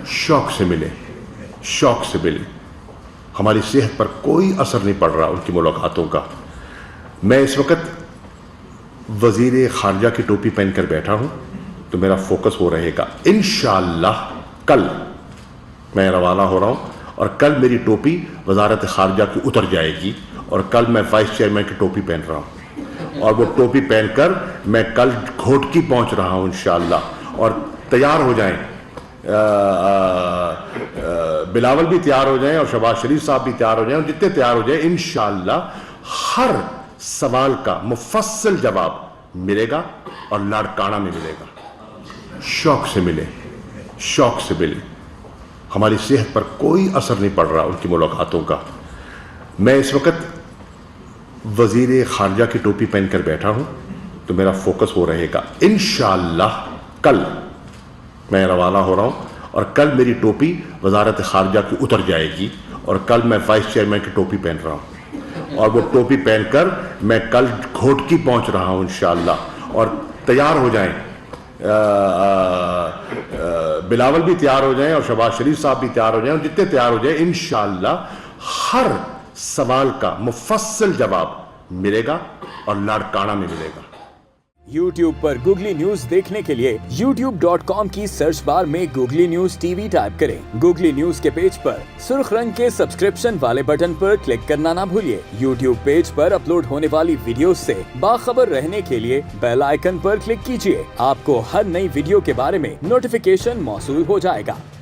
शौक से मिले, शौक से मिले। हमारी सेहत पर कोई असर नहीं पड़ रहा उनकी मुलाकातों का। मैं इस वक्त वज़ीर ख़ारजा की टोपी पहनकर बैठा हूँ, तो मेरा फोकस वो रहेगा। इंशाअल्लाह कल मैं रवाना हो रहा हूँ और कल मेरी टोपी वज़ारत ख़ारजा की उतर जाएगी और कल मैं वाइस चेयरमैन की टोपी पहन रहा हूँ और वो टोपी पहनकर मैं कल घोटकी पहुँच रहा हूँ इंशाअल्लाह। और तैयार हो जाएं, बिलावल भी तैयार हो जाएं और शहबाज शरीफ साहब भी तैयार हो जाएं और जितने तैयार हो जाएं, इंशाअल्लाह हर सवाल का मुफस्सल जवाब मिलेगा और लाड़काना में मिलेगा। शौक से मिले, शौक से मिले। हमारी सेहत पर कोई असर नहीं पड़ रहा उनकी मुलाकातों का। मैं इस वक्त वज़ीर ख़ारजा की टोपी पहनकर बैठा हूँ, तो मेरा फोकस वो रहेगा। इंशाअल्लाह कल मैं रवाना हो रहा हूँ और कल मेरी टोपी वज़ारत ख़ारजा की उतर जाएगी और कल मैं वाइस चेयरमैन की टोपी पहन रहा हूँ और वो टोपी पहनकर मैं कल घोटकी पहुँच रहा हूँ इंशाअल्लाह। और तैयार हो जाएं, बिलावल भी तैयार हो जाएं और शहबाज शरीफ साहब भी तैयार हो जाएं और जितने तैयार हो जाएं, इंशाअल्लाह हर सवाल का मुफस्सल जवाब मिलेगा और लाड़काना में मिलेगा। YouTube पर गूगली न्यूज देखने के लिए youtube.com की सर्च बार में गूगली न्यूज टीवी टाइप करें। गूगली न्यूज के पेज पर सुर्ख रंग के सब्सक्रिप्शन वाले बटन पर क्लिक करना ना भूलिए। YouTube पेज पर अपलोड होने वाली वीडियोस से बाखबर रहने के लिए बेल आइकन पर क्लिक कीजिए। आपको हर नई वीडियो के बारे में नोटिफिकेशन मौसूल हो जाएगा।